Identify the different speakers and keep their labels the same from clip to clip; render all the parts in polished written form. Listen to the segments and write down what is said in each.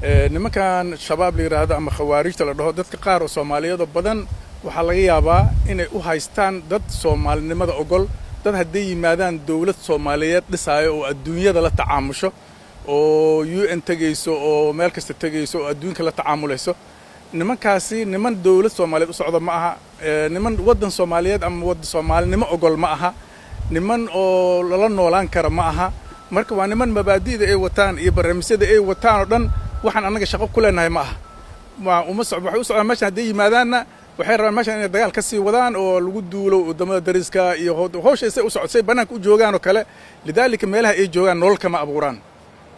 Speaker 1: nimankan shabaab la yiraahdo ama khawaarijta la dhaho dadka qaar oo Soomaaliyeed badan waxa laga yaabaa inay u haystaan dad Soomaalinimada ogol dad haddii yimaadaan dawlad Soomaaliyeed dhisaayo oo adduunyada la tacaamusho oo UN tagayso oo meel kasta tagayso oo adduunka la tacaamulayso nimankaasi niman dawlad Soomaaliyeed u socdo ma aha niman wadan Soomaaliyeed ama wad Soomaalinimo ogol ma aha niman oo la noolaan kara ma aha marka waa niman mabaadi'da ay wataan iyo barnaamijyada ay wataan oo dhan waxaan anaga shaqo ku leenahay ma aha waxay u socdaan meesha haddii yimaadaanna waxay rabaan meesha inay dagaal ka sii wadaan oo lagu duulo wadamada dariska iyo hawsha ay u socodsay banaanka u joogaan oo kale lidaalika meelaha ay joogaan nolol kama abuuraan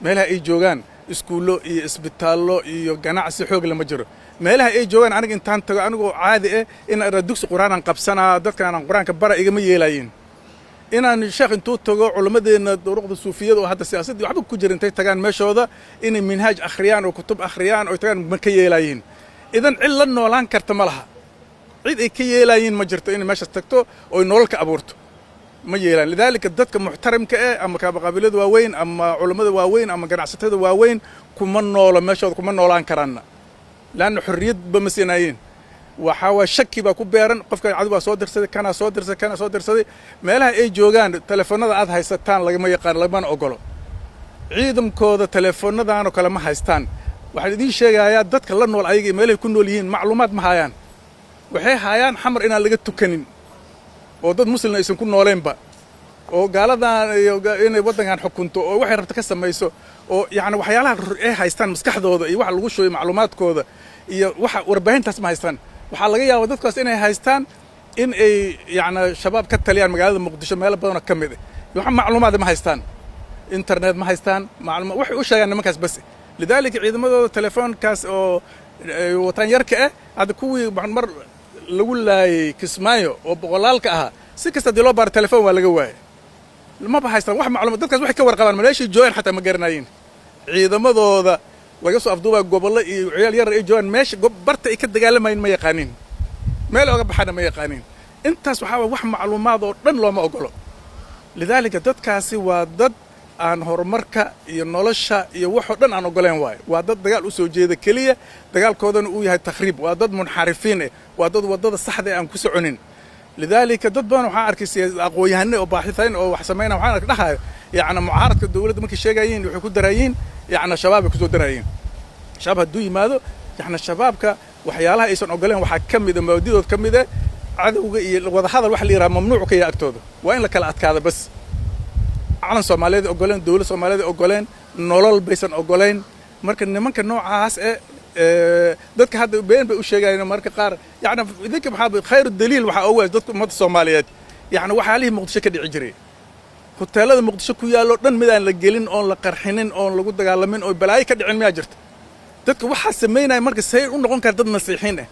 Speaker 1: meelaha ay joogaan iskuulo iyo isbitaallo iyo ganacsi xoog lama jiro meelaha ay joogaan aniga intaan tago anigoo caadi ah in dugsi quraan qabsanaa dadkan quraanka bara igama yeelayin inaan sheekh intuu tago culamadeena duruqda suufiyada oo hadda siyaasadii waxba ku jirintay tagaan meeshooda in manhaj akhriyaan oo kutub akhriyaan oo tagaan ma ka yeelayin idan cilla noolaan karta ma laha cid ay ka yeelayin ma jirto in meesha tagto oo nolol ka abuurto ma yeelaan lidaalika dadka muxtaramka ah ama qabiilada waaweyn ama culimada waaweyn ama ganacsatada waaweyn kuma noolo meeshooda kuma noolaan karaan laana xurriyad ba ma siinayeen waxa waa shaki ba ku beeran qofka cadu waa soo dirsaday kana soo dirsaday meelaha ay joogaan telefoonada aad haysataan lagama yaqaan lagama ogolo ciidankooda telefoonadaan oo kale ma haystaan waxaan idin sheegayaa dadka la nool ayaga meelahay ku nool yihiin macluumaad ma hayaan waxay hayaan xamar inaan laga tukanin oo dad muslim aysan ku nooleenba oo gaaladan inay wadankan xukunto oo waxay rabta ka samayso oo yaani waxyaalaha ay haystaan maskaxdooda iyo waxa lagu shooy macluumaadkooda iyo waxa warbaahintaas ma haystaan waxa laga yaabaa dadkaas inay haystaan in ay yaani shabaab ka taliyaan magaalada Muqdisho meel badan oo kamid ah waxa macluumaad ma haystaan internet ma haystaan macluumaad wax u sheegaan nimankaas bas lidaalika ciidamadooda telefoonkaas oo watan yarka ah hada kuwii mar lagu laayay Kismaayo oo boqolaalka ah si kasta dilo bar telefoon waa laga waayay ma bahaystaan wax macluumaad dadkaas waxay ka warqabaan maleeshii joogan xataa ma garanayeen ciidamadooda laga soo afduubay gobollo iyo ciyaal yar ay joogan meesha barta ay ka dagaalamayeen ma yaqaanin meel oga baxana ma yaqaanin intaas waxa wax macluumaad oo dhan looma ogolo lidaalika dadkaasi waa dad aan horumarka iyo nolosha iyo wax oo dhan aan ogoleen waay waa dad dagaal u soo jeeda kaliya dagaalkoodana uu yahay takhriib waa dad munxarifiin ah waa dad wadada saxda aan ku soconin lidaalika dad badan waxa arkay aqoon-yahano oo baaxitain oo wax sameeyna waxaan arkaa dhahay yaani mucaaradka dawladda markay sheegayeen waxay ku darayeen yaani shabaab ku soo darayeen shabaab haduu yimaado yaani shabaabka waxyaalaha aysan ogoleen waxa kamid ah mawdidood kamid ah cadawga iyo wada hadal wax la yiraahdo mamnuuc ka yaagtooda waa in la kala adkaado bas calan Soomaaliyeed ogoleen dawladda Soomaaliyeed ogoleen nolol baysan ogoleen marka nimanka noocaas dadka hadda been bay u sheegayeen marka qaar yaani idinka maxaa khayr daliil waxa oo dadku umada Soomaaliyeed yaani waxa lihi Muqdisho ka dhici jiray hoteelada Muqdisho ku yaalo dhan midaan la gelin oo la qarxinin oo lagu dagaalamin oo balaayo ka dhicin ma jirto dadka waxa sameynay marka say u noqon kar dad nasiixiin ah